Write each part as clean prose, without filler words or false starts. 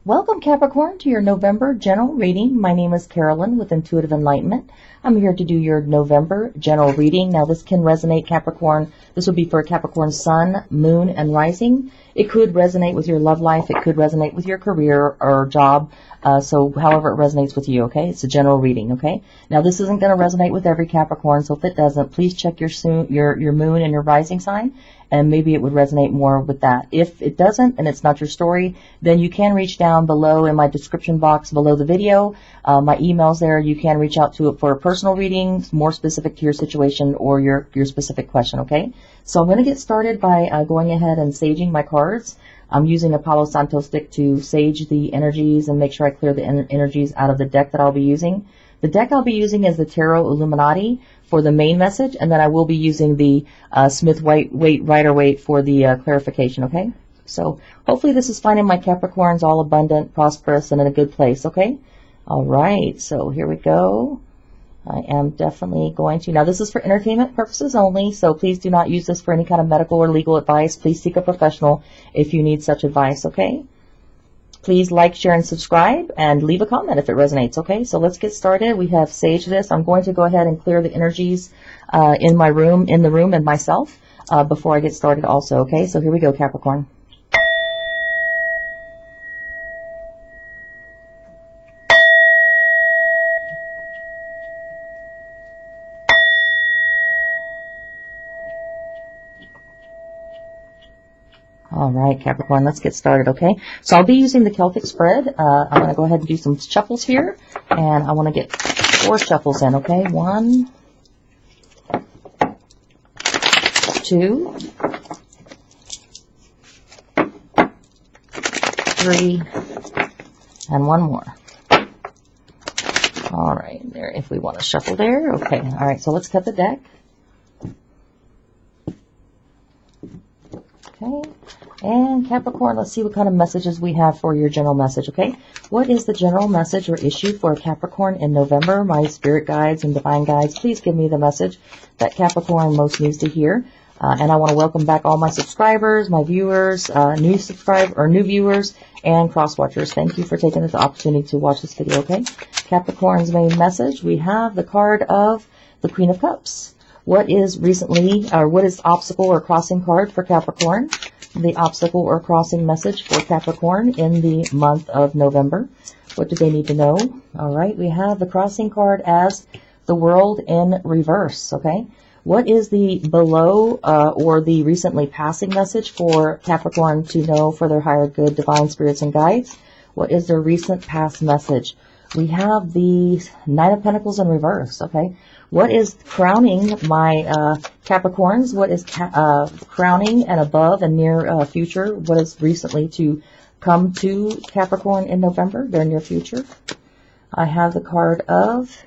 Welcome, Capricorn, to your November general reading. My name is Carolyn with Intuitive Enlightenment. I'm here to do your November general reading. Now, this can resonate, Capricorn. This would be for Capricorn Sun, Moon, and Rising. It could resonate with your love life. It could resonate with your career or job. So however it resonates with you, okay? It's a general reading, okay? Now, this isn't going to resonate with every Capricorn, so if it doesn't, please check your moon and your rising sign, and maybe it would resonate more with that. If it doesn't, and it's not your story, then you can reach down below in my description box below the video. My email's there. You can reach out to it for a personal reading, more specific to your situation or your specific question, okay? So I'm going to get started by going ahead and saging my cards. I'm using a Palo Santo stick to sage the energies and make sure I clear the energies out of the deck that I'll be using. The deck I'll be using is the Tarot Illuminati for the main message, and then I will be using the Smith Rider-Waite for the clarification, okay? So hopefully this is finding my Capricorns all abundant, prosperous, and in a good place, okay? All right, so here we go. I am definitely going to. Now, this is for entertainment purposes only, so please do not use this for any kind of medical or legal advice. Please seek a professional if you need such advice, okay? Please like, share, and subscribe, and leave a comment if it resonates, okay? So let's get started. We have saged this. I'm going to go ahead and clear the energies in the room, and myself before I get started also, okay? So here we go, Capricorn. All right, Capricorn, let's get started, okay? So I'll be using the Celtic spread. I'm going to go ahead and do some shuffles here, and I want to get 4 shuffles in, okay? 1, 2, 3, and 1 more. All right, there, if we want to shuffle there, okay. All right, so let's cut the deck. Okay. And Capricorn, let's see what kind of messages we have for your general message, okay? What is the general message or issue for Capricorn in November? My spirit guides and divine guides, please give me the message that Capricorn most needs to hear. And I want to welcome back all my subscribers, my viewers, new viewers, and cross-watchers. Thank you for taking this opportunity to watch this video, okay? Capricorn's main message, we have the card of the Queen of Cups. What is obstacle or crossing card for Capricorn? The obstacle or crossing message for Capricorn in the month of November. What do they need to know? All right, we have the crossing card as the World in reverse, okay? What is the below or the recently passing message for Capricorn to know for their higher good, divine spirits and guides? What is their recent past message? We have the Knight of Pentacles in reverse, okay? What is crowning my Capricorns? What is crowning and above and near future? What is recently to come to Capricorn in November, their near future? I have the card of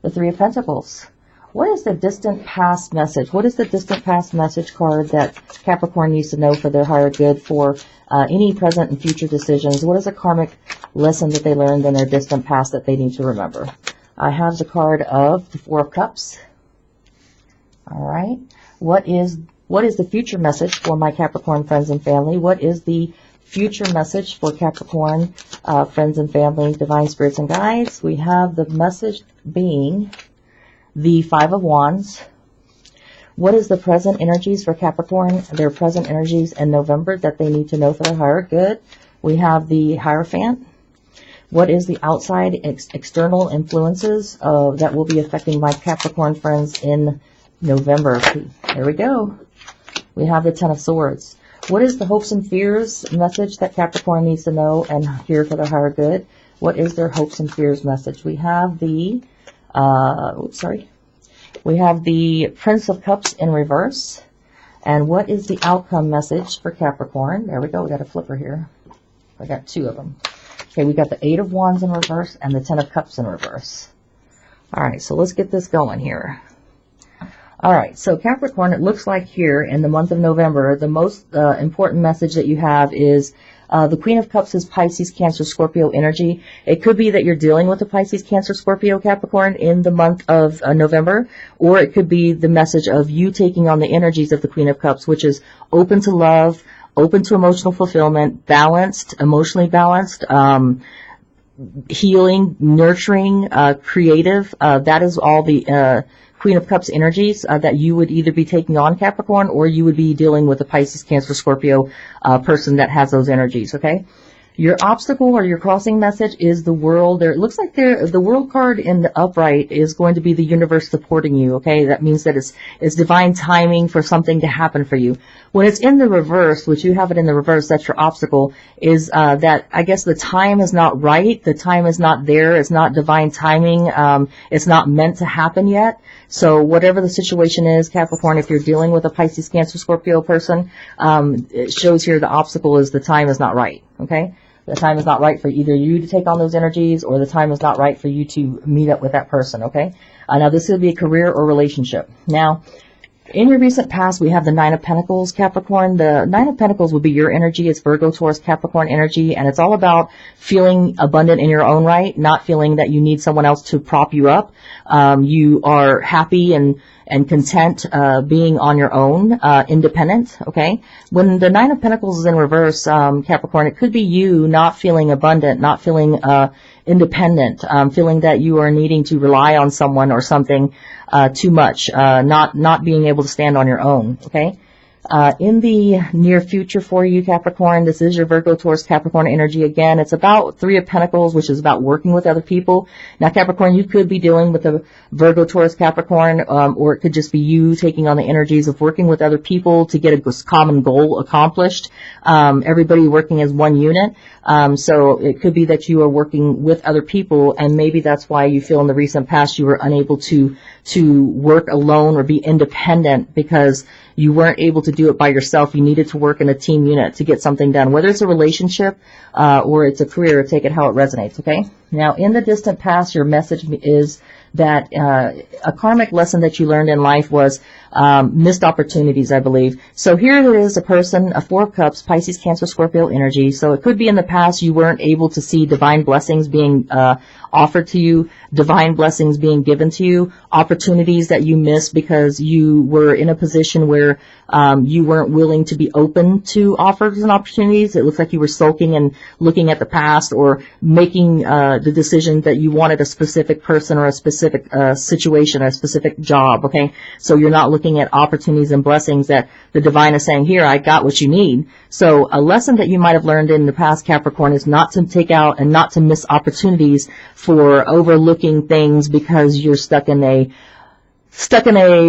the Three of Pentacles. What is the distant past message? What is the distant past message card that Capricorn needs to know for their higher good for any present and future decisions? What is a karmic lesson that they learned in their distant past that they need to remember? I have the card of the Four of Cups. All right. What is the future message for my Capricorn friends and family? What is the future message for Capricorn friends and family, divine spirits and guides? We have the message being the Five of Wands. What is the present energies for Capricorn, their present energies in November that they need to know for their higher good? We have the Hierophant. What is the outside external influences that will be affecting my Capricorn friends in November? There we go. We have the Ten of Swords. What is the hopes and fears message that Capricorn needs to know and hear for their higher good? What is their hopes and fears message? We have the, we have the Prince of Cups in reverse. And what is the outcome message for Capricorn? There we go. We got a flipper here. I got 2 of them. Okay, we got the Eight of Wands in reverse and the Ten of Cups in reverse. All right, so let's get this going here. All right, so Capricorn, it looks like here in the month of November, the most important message that you have is the Queen of Cups is Pisces, Cancer, Scorpio energy. It could be that you're dealing with a Pisces, Cancer, Scorpio, Capricorn in the month of November, or it could be the message of you taking on the energies of the Queen of Cups, which is open to love, open to emotional fulfillment, balanced, emotionally balanced, healing, nurturing, creative. That is all the Queen of Cups energies that you would either be taking on, Capricorn, or you would be dealing with a Pisces, Cancer, Scorpio person that has those energies, okay? Your obstacle or your crossing message is the world. It looks like the world card in the upright is going to be the universe supporting you, okay? That means that it's divine timing for something to happen for you. When it's in the reverse, which you have it in the reverse, that's your obstacle, is that I guess the time is not right. The time is not there. It's not divine timing. It's not meant to happen yet. So whatever the situation is, Capricorn, if you're dealing with a Pisces, Cancer, Scorpio person, it shows here the obstacle is the time is not right, okay? The time is not right for either you to take on those energies, or the time is not right for you to meet up with that person, okay? Now, this could be a career or relationship. Now, in your recent past, we have the Nine of Pentacles, Capricorn. The Nine of Pentacles will be your energy. It's Virgo, Taurus, Capricorn energy, and it's all about feeling abundant in your own right, not feeling that you need someone else to prop you up. You are happy and content being on your own, independent, okay? When the Nine of Pentacles is in reverse, Capricorn, it could be you not feeling abundant, not feeling independent, feeling that you are needing to rely on someone or something too much, not being able to stand on your own, okay? In the near future for you, Capricorn, this is your Virgo, Taurus, Capricorn energy again. It's about Three of Pentacles, which is about working with other people. Now, Capricorn, you could be dealing with a Virgo, Taurus, Capricorn, or it could just be you taking on the energies of working with other people to get a common goal accomplished. Everybody working as one unit. So it could be that you are working with other people, and maybe that's why you feel in the recent past you were unable to work alone or be independent, because you weren't able to do it by yourself. You needed to work in a team unit to get something done, whether it's a relationship or it's a career. Take it how it resonates, okay? Now, in the distant past, your message is that a karmic lesson that you learned in life was missed opportunities, I believe. So here it is, a person, a Four of Cups, Pisces, Cancer, Scorpio energy. So it could be in the past you weren't able to see divine blessings being offered to you, divine blessings being given to you, opportunities that you missed because you were in a position where you weren't willing to be open to offers and opportunities. It looks like you were sulking and looking at the past, or making the decision that you wanted a specific person or a specific situation, a specific job, okay? So you're not looking at opportunities and blessings that the divine is saying, here, I got what you need. So a lesson that you might have learned in the past, Capricorn, is not to take out and not to miss opportunities for overlooking things because you're stuck in a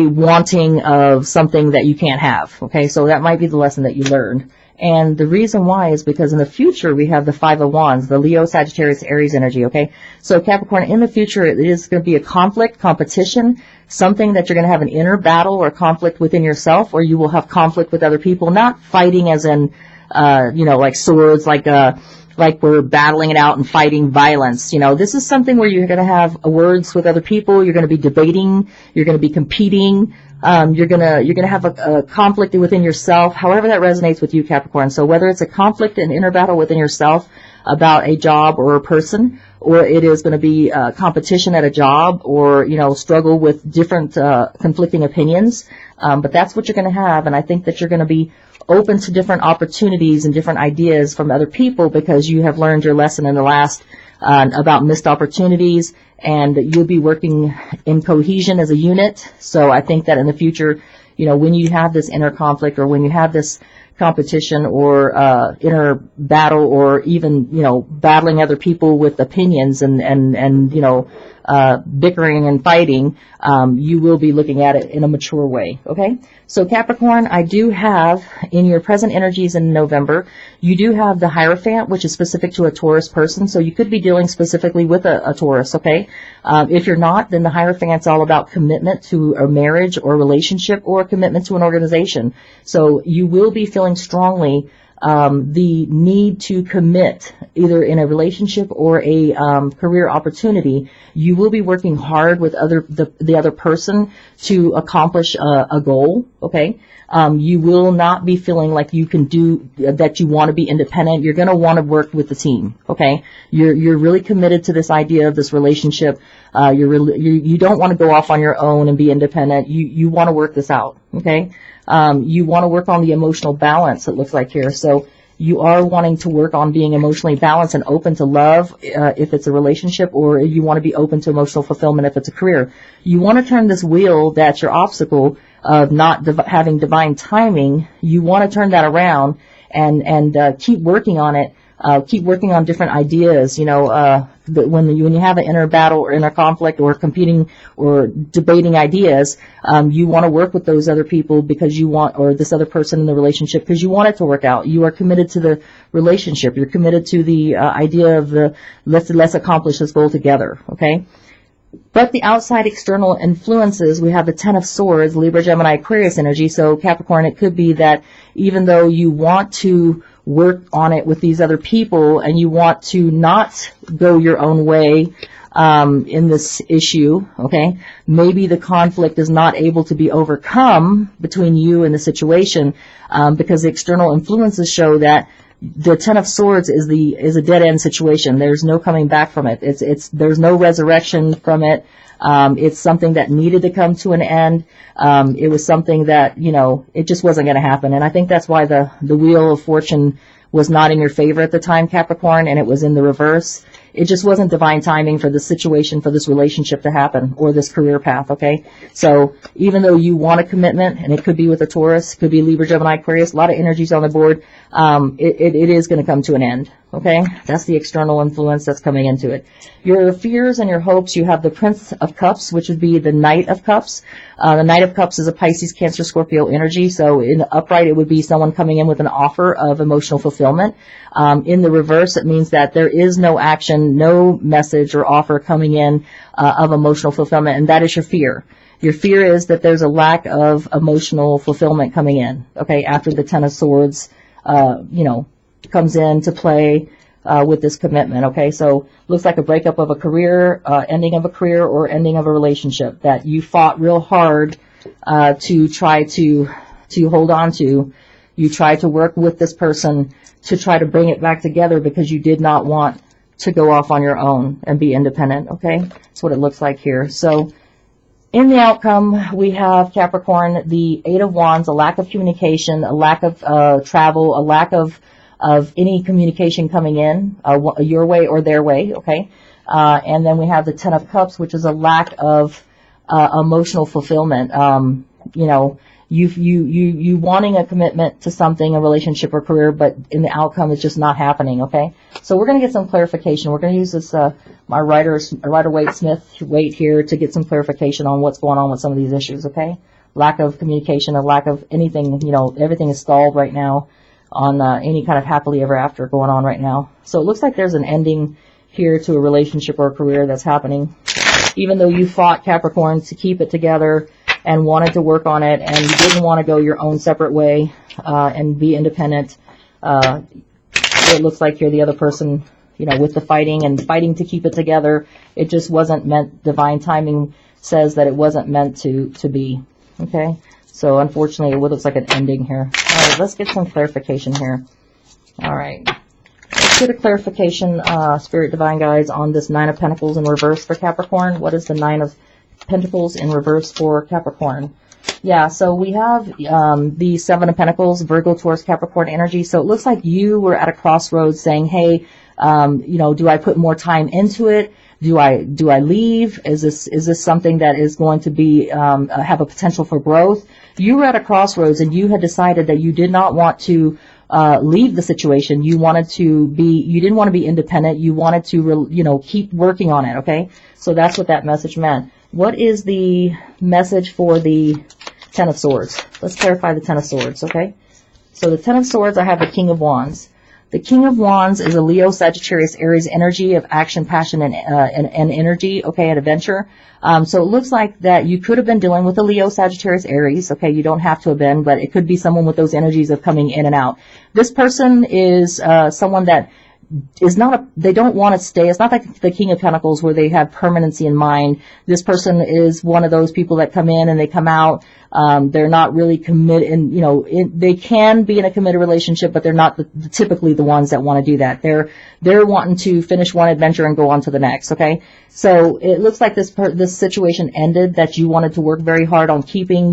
wanting of something that you can't have, okay? So that might be the lesson that you learned. And the reason why is because in the future, we have the Five of Wands, the Leo, Sagittarius, Aries energy, okay? So Capricorn, in the future, it is going to be a conflict, competition, something that you're going to have an inner battle or conflict within yourself, or you will have conflict with other people, not fighting as in, like swords, like we're battling it out and fighting violence. This is something where you're going to have words with other people. You're going to be debating. You're going to be competing. You're going to have a conflict within yourself, however that resonates with you, Capricorn. So whether it's a conflict and inner battle within yourself about a job or a person, or it is going to be competition at a job, or, struggle with different conflicting opinions. But that's what you're going to have. And I think that you're going to be open to different opportunities and different ideas from other people, because you have learned your lesson in the last about missed opportunities, and you'll be working in cohesion as a unit. So I think that in the future, when you have this inner conflict, or when you have this competition or inner battle, or even battling other people with opinions and bickering and fighting, you will be looking at it in a mature way, okay? So Capricorn, I do have in your present energies in November, you do have the Hierophant, which is specific to a Taurus person. So you could be dealing specifically with a Taurus, okay? If you're not, then the Hierophant's all about commitment to a marriage or relationship, or commitment to an organization. So you will be feeling strongly the need to commit, either in a relationship or a career opportunity. You will be working hard with the other person to accomplish a goal, okay? You will not be feeling like you can do that. You want to be independent. You're going to want to work with the team, okay? You're really committed to this idea of this relationship. You don't want to go off on your own and be independent. You want to work this out, okay? You want to work on the emotional balance, it looks like here. So you are wanting to work on being emotionally balanced and open to love if it's a relationship, or you want to be open to emotional fulfillment if it's a career. You want to turn this wheel that's your obstacle of not having divine timing. You want to turn that around and keep working on it. Keep working on different ideas. When you have an inner battle or inner conflict or competing or debating ideas, you want to work with those other people because you want, or this other person in the relationship, because you want it to work out. You are committed to the relationship. You're committed to the idea of the let's accomplish this goal together. Okay. But the outside external influences, we have the Ten of Swords, Libra, Gemini, Aquarius energy. So Capricorn, it could be that even though you want to work on it with these other people and you want to not go your own way in this issue, okay, maybe the conflict is not able to be overcome between you and the situation because the external influences show that the Ten of Swords is a dead end situation. There's no coming back from it. There's no resurrection from it. It's something that needed to come to an end. It was something that, it just wasn't going to happen. And I think that's why the Wheel of Fortune was not in your favor at the time, Capricorn, and it was in the reverse. It just wasn't divine timing for this situation, for this relationship to happen, or this career path, okay? So even though you want a commitment, and it could be with a Taurus, could be Libra, Gemini, Aquarius, a lot of energies on the board, it is going to come to an end, okay? That's the external influence that's coming into it. Your fears and your hopes, you have the Prince of Cups, which would be the Knight of Cups. The Knight of Cups is a Pisces, Cancer, Scorpio energy. So in the upright, it would be someone coming in with an offer of emotional fulfillment. In the reverse, it means that there is no action, no message or offer coming in of emotional fulfillment, and that is your fear. Your fear is that there's a lack of emotional fulfillment coming in, okay, after the Ten of Swords, comes into play with this commitment, okay? So looks like a breakup of a career, ending of a career, or ending of a relationship that you fought real hard to try to hold on to. You tried to work with this person to try to bring it back together because you did not want to go off on your own and be independent, okay? That's what it looks like here. So in the outcome, we have Capricorn, the Eight of Wands, a lack of communication, a lack of travel, a lack of any communication coming in your way or their way, okay? And then we have the Ten of Cups, which is a lack of emotional fulfillment. You wanting a commitment to something, a relationship or career, but in the outcome it's just not happening, okay? So we're going to get some clarification. We're going to use this, my Rider-Waite here to get some clarification on what's going on with some of these issues, okay? Lack of communication, a lack of anything, everything is stalled right now on any kind of happily ever after going on right now. So it looks like there's an ending here to a relationship or a career that's happening. Even though you fought, Capricorn, to keep it together and wanted to work on it, and you didn't want to go your own separate way and be independent, it looks like you're the other person, with the fighting to keep it together. It just wasn't meant. Divine timing says that it wasn't meant to be, okay? So unfortunately, it looks like an ending here. All right, let's get some clarification here. All right. Let's get a clarification, Spirit Divine Guides, on this Nine of Pentacles in reverse for Capricorn. What is the Nine of Pentacles in reverse for Capricorn? Yeah, so we have the Seven of Pentacles, Virgo, Taurus, Capricorn energy. So it looks like you were at a crossroads saying, hey, do I put more time into it? Do I leave? Is this something that is going to be have a potential for growth? You were at a crossroads and you had decided that you did not want to leave the situation. You didn't want to be independent. You wanted to keep working on it, okay? So that's what that message meant. What is the message for the Ten of Swords? Let's clarify the Ten of Swords, okay? So the Ten of Swords, I have the King of Wands. The King of Wands is a Leo, Sagittarius, Aries energy of action, passion, and energy, okay, and adventure. So it looks like that you could have been dealing with a Leo, Sagittarius, Aries, okay? You don't have to have been, but it could be someone with those energies of coming in and out. This person is someone that they don't want to stay. It's not like the King of Pentacles where they have permanency in mind. This person is one of those people that come in and they come out. They're not really committed, and they can be in a committed relationship, but they're not typically the ones that want to do that. They're wanting to finish one adventure and go on to the next. Okay, so it looks like this situation ended. That you wanted to work very hard on keeping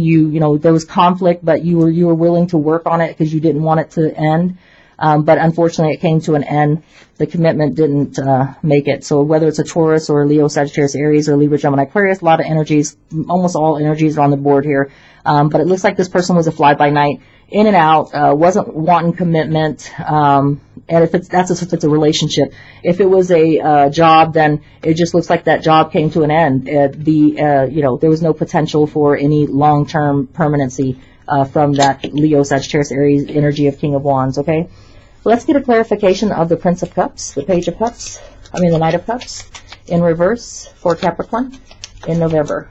there was conflict, but you were willing to work on it because you didn't want it to end. But unfortunately, it came to an end. The commitment didn't make it. So whether it's a Taurus or a Leo, Sagittarius, Aries, or Libra, Gemini, Aquarius, a lot of energies, almost all energies are on the board here. But it looks like this person was a fly-by-night, in and out, wasn't wanting commitment. And if it's a relationship. If it was a job, then it just looks like that job came to an end. There was no potential for any long-term permanency from that Leo, Sagittarius, Aries energy of King of Wands. Okay. Let's get a clarification of the Prince of Cups, the Page of Cups, the Knight of Cups in reverse for Capricorn in November.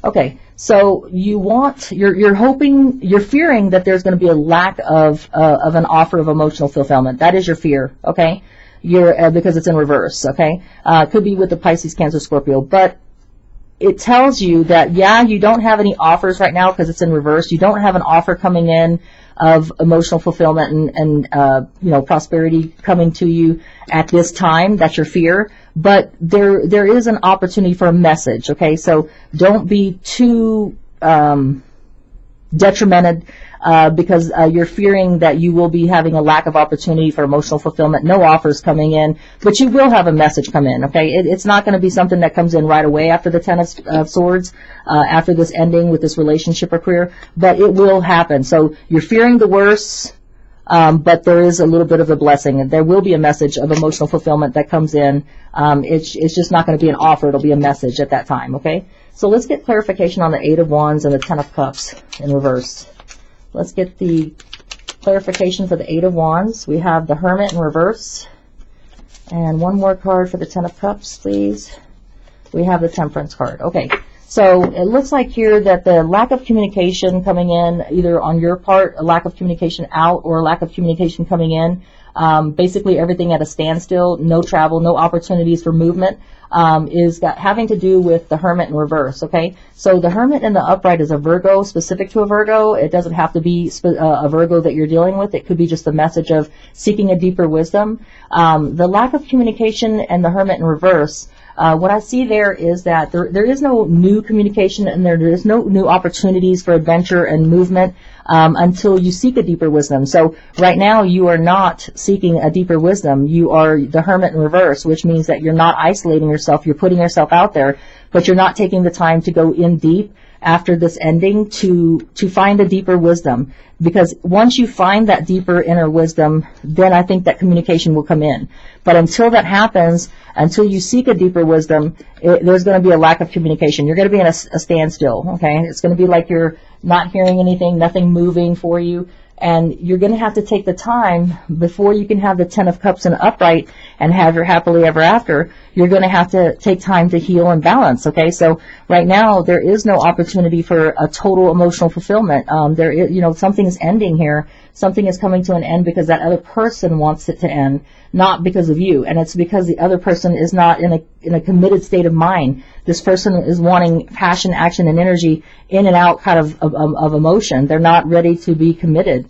Okay, so you're hoping, you're fearing that there's going to be a lack of an offer of emotional fulfillment. That is your fear, okay? Because it's in reverse, okay? Could be with the Pisces, Cancer, Scorpio, but it tells you that, you don't have any offers right now because it's in reverse. You don't have an offer coming in of emotional fulfillment and prosperity coming to you at this time. That's your fear. But there is an opportunity for a message, okay? So don't be too detrimented because you're fearing that you will be having a lack of opportunity for emotional fulfillment. No offers coming in, but you will have a message come in, okay? It's not going to be something that comes in right away after the Ten of Swords, after this ending with this relationship or career, but it will happen. So you're fearing the worst, but there is a little bit of a blessing, and there will be a message of emotional fulfillment that comes in. It's just not going to be an offer. It'll be a message at that time, okay? So let's get clarification on the Eight of Wands and the Ten of Cups in reverse. Let's get the clarification for the Eight of Wands. We have the Hermit in reverse. And one more card for the Ten of Cups, please. We have the Temperance card. Okay, so it looks like here that the lack of communication coming in, either on your part, a lack of communication out, or a lack of communication coming in. Basically everything at a standstill, no travel, no opportunities for movement, is having to do with the Hermit in reverse, okay? So the Hermit in the upright is a Virgo, specific to a Virgo. It doesn't have to be a Virgo that you're dealing with. It could be just a message of seeking a deeper wisdom. The lack of communication and the Hermit in reverse, what I see there is that there is no new communication, and there is no new opportunities for adventure and movement until you seek a deeper wisdom. So right now you are not seeking a deeper wisdom. You are the Hermit in reverse, which means that you're not isolating yourself. You're putting yourself out there, but you're not taking the time to go in deep after this ending to find a deeper wisdom. Because once you find that deeper inner wisdom, then I think that communication will come in. But until that happens, until you seek a deeper wisdom, there's going to be a lack of communication. You're going to be in a standstill, okay? It's going to be like you're not hearing anything, nothing moving for you. And you're going to have to take the time before you can have the Ten of Cups in upright and have your happily ever after. You're going to have to take time to heal and balance, okay? So right now there is no opportunity for a total emotional fulfillment. Something is ending here. Something is coming to an end because that other person wants it to end, not because of you. And it's because the other person is not in a committed state of mind. This person is wanting passion, action, and energy in and out kind of emotion. They're not ready to be committed.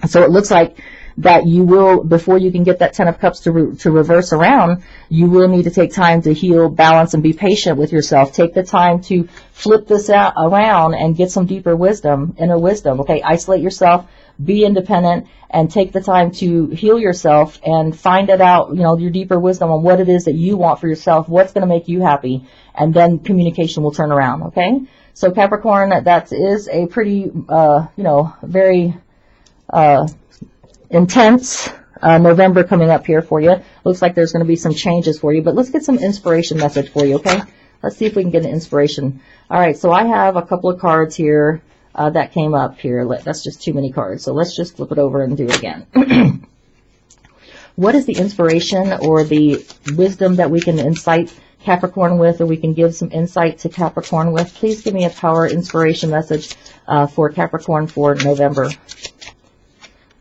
So it looks like that you will, before you can get that Ten of Cups to reverse around, you will need to take time to heal, balance, and be patient with yourself. Take the time to flip this around and get some deeper wisdom, inner wisdom, okay? Isolate yourself, be independent, and take the time to heal yourself and find it out, your deeper wisdom on what it is that you want for yourself, what's going to make you happy, and then communication will turn around, okay? So Capricorn, that is a pretty, very intense November coming up here for you. Looks like there's going to be some changes for you, but let's get some inspiration message for you, okay? Let's see if we can get an inspiration. All right, so I have a couple of cards here that came up here. That's just too many cards, so let's just flip it over and do it again. What is the inspiration or the wisdom that we can incite Capricorn with, or we can give some insight to Capricorn with? Please give me a power inspiration message for Capricorn for November.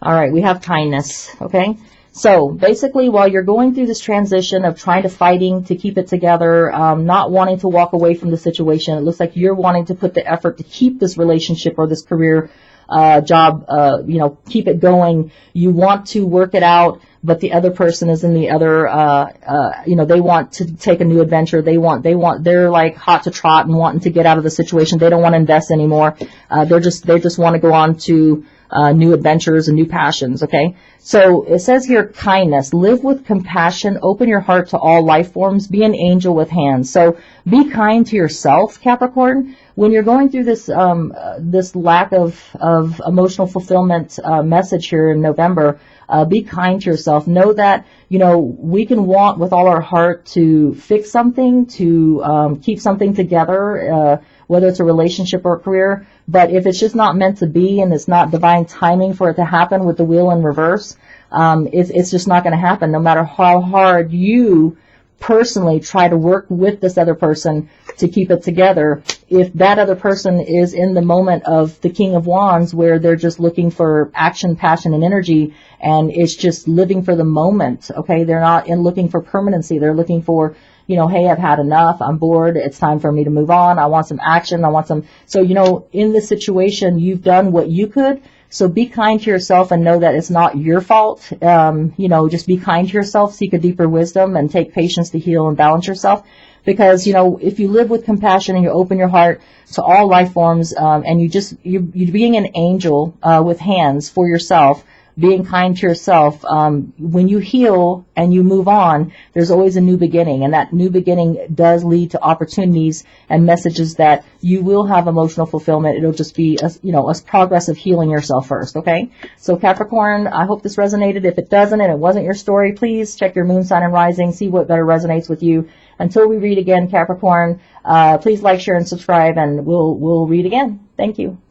All right, we have kindness, okay? So basically, while you're going through this transition of trying to fighting to keep it together, not wanting to walk away from the situation, it looks like you're wanting to put the effort to keep this relationship or this career job, keep it going. You want to work it out, but the other person is in the other, they want to take a new adventure. They're like hot to trot and wanting to get out of the situation. They don't want to invest anymore. They just want to go on to new adventures and new passions, okay? So it says here, kindness. Live with compassion. Open your heart to all life forms. Be an angel with hands. So be kind to yourself, Capricorn. When you're going through this this lack of emotional fulfillment message here in November, be kind to yourself. Know that, we can want with all our heart to fix something, to keep something together, whether it's a relationship or a career. But if it's just not meant to be and it's not divine timing for it to happen with the wheel in reverse, it's just not going to happen, no matter how hard you personally try to work with this other person to keep it together. If that other person is in the moment of the King of Wands, where they're just looking for action, passion, and energy, and it's just living for the moment, okay? They're not looking for permanency. They're looking for, hey, I've had enough. I'm bored. It's time for me to move on. I want some action. I want some. So, in this situation, you've done what you could. So be kind to yourself and know that it's not your fault. Just be kind to yourself, seek a deeper wisdom, and take patience to heal and balance yourself. Because, if you live with compassion and you open your heart to all life forms, and you're being an angel with hands for yourself, being kind to yourself, when you heal and you move on, there's always a new beginning, and that new beginning does lead to opportunities and messages that you will have emotional fulfillment. It'll just be a progress of healing yourself first, okay? So Capricorn, I hope this resonated. If it doesn't and it wasn't your story, please check your moon sign and rising, see what better resonates with you. Until we read again, Capricorn, please like, share, and subscribe, and we'll read again. Thank you.